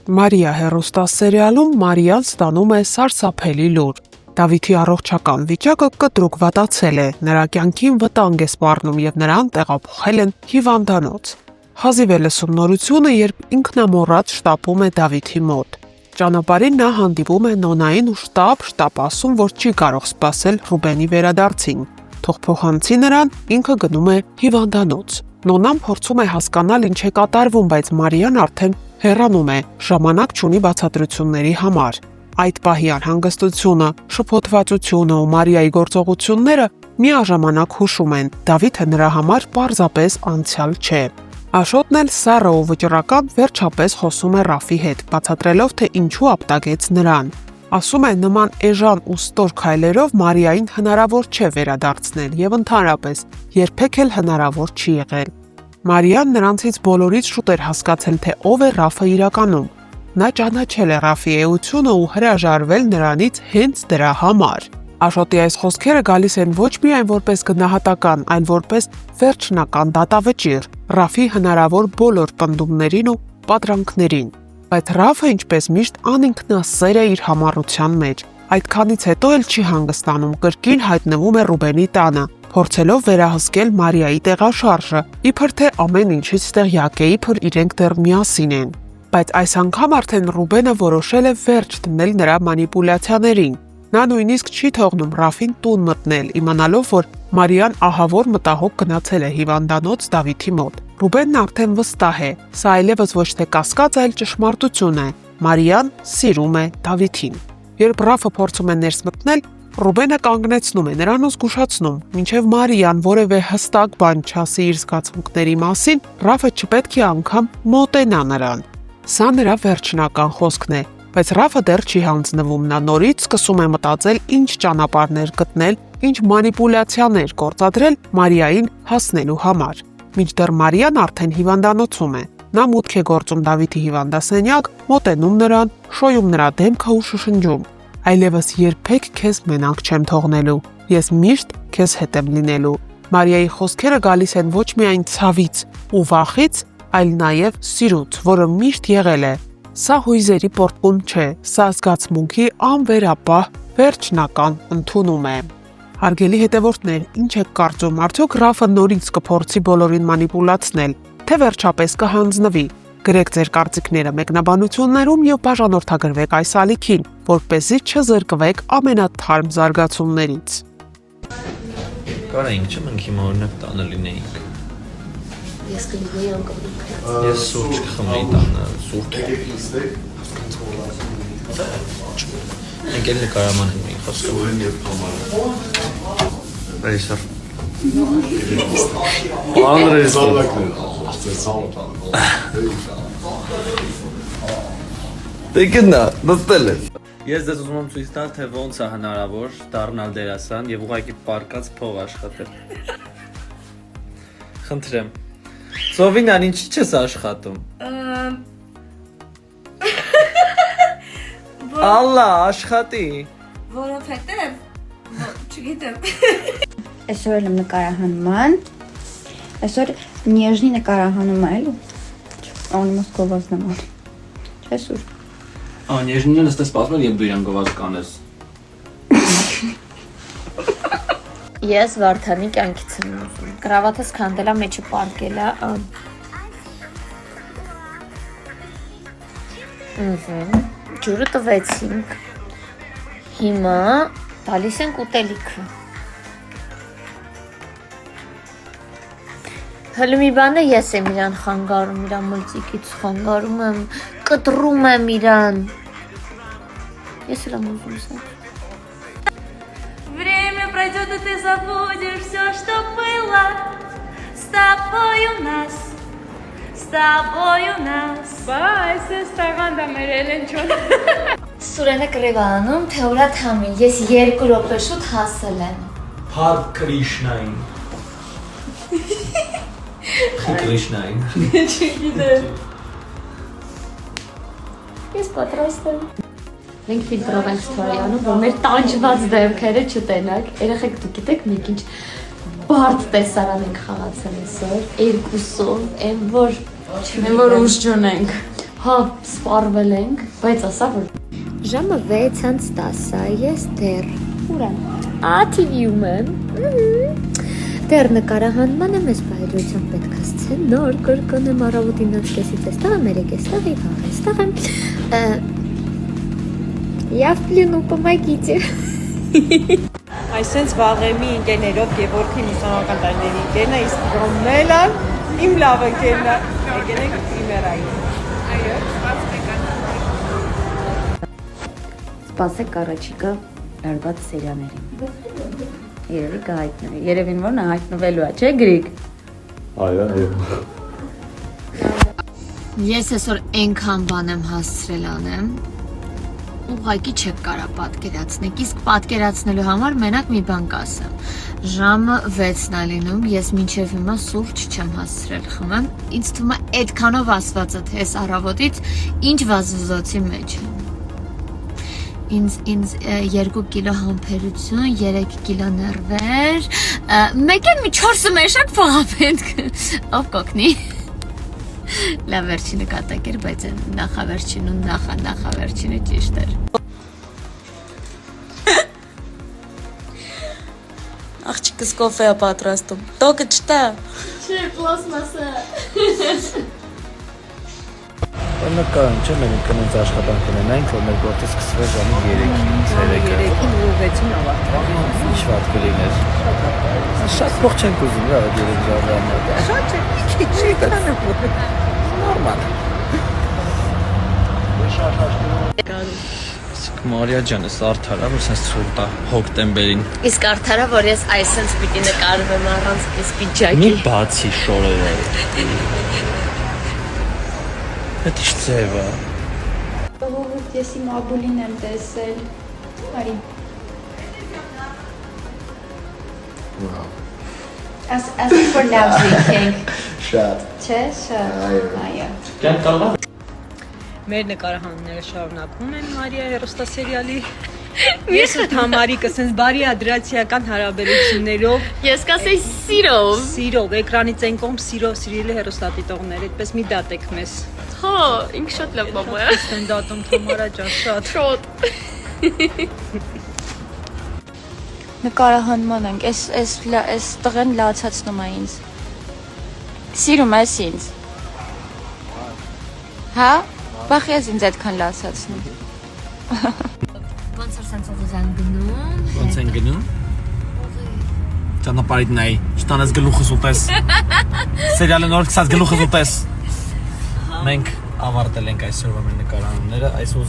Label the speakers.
Speaker 1: Մարիա հեռուստասերիալում Մարիան ստանում է սարսափելի լուր։ Դավիթի առողջական վիճակը կտրուկ վատացել է, նրա կյանքին վտանգ է սպառնում եւ նրան տեղափոխել են հիվանդանոց։ Հազիվ է լսում նորությունը, երբ ինքնամոռաց շտապում է Դավիթի մոտ։ Ճանապարհին նա հանդիպում է Նոնային ու շտապ ասում, որ չի կարող սպասել Ռուբենի վերադարձին։ Թող փոխանցի նրան, ինքը գնում է հիվանդանոց։ Նոնան փորձում է հասկանալ ինչ է կատարվում, բայց Մարիան արդեն հեռանում է, ժամանակ չունի բացատրությունների համար։ Այդ պահի անհանգստությունը, շփոթվածությունը ու Մարիայի գործողությունները միաժամանակ հուշում են, Դավիթը նրա համար պարզապես անցյալ չէ։ Աշոտն էլ սառը ու վճռական վերջապես խոսում է Ռաֆի հետ, բացատրելով, թե ինչու ապտակեց նրան։ Ասում է, նման էժան ու ստոր քայլերով Մարիային հնարավոր չէ վերադարձնել եւ ընդհանրապես երբեք էլ հնարավոր չի եղել։ Մարիան նրանցից բոլորից շուտ էր հասկացել, թե ով է Ռաֆը իրականում։ Նա ճանաչել է Ռաֆի էությունը ու հրաժարվել նրանից հենց դրա համար։ Աշոտի այս խոսքերը գալիս են ոչ միայն որպես գնահատական, այլ որպես վերջնական դատավճիռ Ռաֆի հնարավոր բոլոր պնդումներին ու պատրանքներին։ Բայց Ռաֆը, ինչպես միշտ, անինքնասեր է իր համառության մեջ։ Այդքանից հետո էլ չի հանգստանում, կրկին հայտնվում է Ռուբենի տանը, փորձելով վերահսկել Մարիայի տեղաշարժը, իբր թե ամեն ինչից տեղյակ է, իբր իրենք դեռ միասին են։ Բայց այս անգամ արդեն Ռուբենը որոշել է վերջ դնել նրա մանիպուլյացիաներին։ Նա նույնիսկ չի թողնում Ռաֆին տուն մտնել, իմանալով, որ Մարիան ահավոր մտահոգ գնացել է հիվանդանոց Դավիթի մոտ։ Ռուբենն արդեն վստահ է, սա այլևս ոչ թե կասկած, այլ ճշմարտություն է։ Մարիան սիրում է Դավիթին։ Երբ Ռաֆը փորձում է ներս մտնել, Ռուբենը կանգնեցնում է նրան ու զգուշացնում, մինչև Մարիան որևէ հստակ բան չասի իր զգացմունքների մասին, Ռաֆը չպետք է անգամ մոտենա նրան։ Սա նրա վերջնական խոսքն է, բայց Ռաֆը դեռ չի հանձնվում, նա նորից սկսում է մտածել ինչ ճանապարհներ գտնել, ինչ մանիպուլյացիաներ գործադրել Մարիային հասնելու համար։ Մինչդեռ Մարիան արդեն հիվանդանոցում է։ Նա մուտք է գործում Դավիթի հիվանդասենյակ, մոտենում նրան, շոյում նրա դեմքը ու շշնջում. «Այլևս երբեք քեզ մենակ չեմ թողնելու, ես միշտ քեզ հետ եմ լինելու»։ Մարիայի խոսքերը գալիս են ոչ միայն ցավից ու վախից, այլ նաև սիրուց, որը միշտ եղել է։ Սա հույզերի պոռթկում չէ, սա զգացմունքի անվերապահ վերջնական ընդունում է։ Հարգելի հետևորդներ, ինչ եք կարծում, արդյոք Ռաֆը նորից կփորձի բոլորին մանիպուլացնել, թե վերջապես կհանձնվի։ Գրեք ձեր կարծիքները մեկնաբանություններում եւ բաժանորդագրվեք այս ալիքին, որպեսզի չզրկվեք ամենաթարմ զարգացումներից։
Speaker 2: Կարայինք չէ, մենք հիմա օրինակ տանը լինեինք։
Speaker 3: Ես կլինեի անկապնիկ։
Speaker 2: Ես սուրճ կխմեի տանը, սուրճ։ Մենք էլ նկարաման ենք խոսում։ Այսօր։ Դե գնա, նստել ես։ Ես ձեզ ուզում եմ ցույց տալ, թե ոնց է հնարավոր դառնալ դերասան եւ ուղղակի պարկած փող աշխատել։ Խնդրեմ։ Սովինան, ինչի՞ չես աշխատում։ Ալլա, աշխատի։
Speaker 3: Որովհետև չգիտեմ։
Speaker 4: Այսօր եմ նկարահանման։ Այսօր նեժնի նկարահանում է, էլի։ Он մոսկովազն եմ անի։ Չէ՞ սուր։
Speaker 5: Նեժնին ես սպասում եմ դու իրան գովազ կանես։
Speaker 3: Ես Վարդանի կյանքից եմ ուզում։ Կրավաթս քանդելա մեջը պարկելա։ Ջուրը տվեցինք։ Հիմա տալիս ենք ուտելիքը։ Հələ մի բան է, ես եմ իրան խանգարում, իրան մլծիկից խանգարում եմ, կտրում եմ իրան։ Ես էլ եմ ուզում սա։
Speaker 6: Время пройдет, и ты забудешь все, что было с тобой у нас, с тобой у нас. Բայց ես տաղանդա մեր Էլենչոն։
Speaker 3: Սուրենը կրևանում, թե ուրա թամին, ես 2 րոպե շուտ հասել եմ։
Speaker 5: Հարդ Կրիշնային։ Կրիշնային։
Speaker 6: Չգիտեմ։
Speaker 3: Ես պատրաստ եմ։ Մենք ֆիլտրով ենք ստորյանում, որ մեր տանջված դեմքերը չտենակ։ Երեխեք դուք գիտեք մենք ինչ բարդ տեսարան ենք խաղացել այսօր, երկուսով, այն որ
Speaker 7: Մենք որ ուժ չունենք։
Speaker 3: Հա, սպառվել ենք, բայց ասա որ ժամը 6:10 ես դեռ ուր եմ։ TV-ում եմ։ Դեռ նկարահանման եմ, ես բայդրությամբ պետք է սցենար կրկնեմ առավոտին 9:30-ից էստեղ եմ, 3:00-ից и վաղ էստեղ եմ։ Я в плену, помогите։
Speaker 7: Այսենց վաղեմի ընկերներով Գևորգի ուսանողական տարիների ընկերն է, իսկ Ռոմելը իմ լավ ընկերն է։ Եկել ենք պրեմիերային։ Այո,
Speaker 4: Սպասեք առաջիկա լարված սերիաներին։ Երևի կհայտնվի։ Երևին որ նա հայտնվելու է, չէ՞ Գրիգ։
Speaker 8: Այո։
Speaker 3: Ես այսօր այնքան բան եմ հասցրել անեմ, ուղղակի չեք կարա պատկերացնեք, իսկ պատկերացնելու համար մենակ մի բան կասեմ։ Ժամը 6-ն է լինում, ես մինչև հիմա սուրճ չեմ հասցրել խմեմ, ինձ թվում է այդքանով ասվածը թե այս առավոտից ինչ վազվզոցի մեջ եմ։ Ինձ 2 կիլո համբերություն, 3 կիլո ներվեր, մեկ էլ մի 4 մեշակ փողապետք, ով կոգնի։ Լավ վերջինը կատակ էր, բայց նախավերջինը նախավերջինը ճիշտ էր։
Speaker 7: աղջիկս կոֆե է պատրաստում։ Տոկը չտա։
Speaker 3: Չէ, պլաստմասը։
Speaker 2: Նկարում չէ, մենք կնենց աշխատանք ունենանք, որ մեր գործը սկսվի ժամը 3-ից 3-ը։
Speaker 7: 3-ին ու 6-ին ավարտվի։
Speaker 2: Ինչ վատ կլիներ։ Շատ փող չենք ուզում, რა, 3 ժամը ամոթ։
Speaker 7: Շատ չէ, չի կանը։
Speaker 2: Նորմալ։ Մարիա ջան, էս արդար է, որ sense ցուրտ է հոկտեմբերին։
Speaker 3: Իսկ արդարա, որ ես այսպես պիտի նկարվեմ առանց այս
Speaker 2: Մի
Speaker 3: պիջակի։
Speaker 2: բացի շորերը։ Դա ինչ ձև է։
Speaker 4: Ողորդ, ես իմ աբուլին եմ տեսել։ Արի։ As for love drinking։
Speaker 8: Շատ։
Speaker 4: Չէ, շատ։ Այո։
Speaker 5: Կյանք կարող է
Speaker 7: Մեր նկարահանումները շարունակվում են Մարիա հեռուստասերիալի։ Ես ու Թամարիկը sense բարի ադրացիական հարաբերություններով,
Speaker 3: Ես կասեի սիրով։
Speaker 7: սիրով, էկրանից այն կողմ սիրով սիրելի հեռուստադիտողներ, այդպես մի դատեք մեզ։
Speaker 3: Հա, ինք շատ լավ մամա է։
Speaker 7: Ստեն դատում Թամարա ջան, շատ։
Speaker 3: Շոտ։
Speaker 4: Նկարահանման ենք, այս տղեն լացացնում է ինձ։ Սիրում ես ինձ։ Հա? Բախի ես ինձ այդքան լացացնում։
Speaker 3: Ոնց որ սենց ուզան գնում։
Speaker 2: Ոնց են գնում։ Ճանապարհիդ նայ, չտանես գլուխս ուտես։ Սերիալը նոր գցած գլուխս ուտես։ Մենք ավարտել ենք այսօրվա մեր նկարահանումները, այս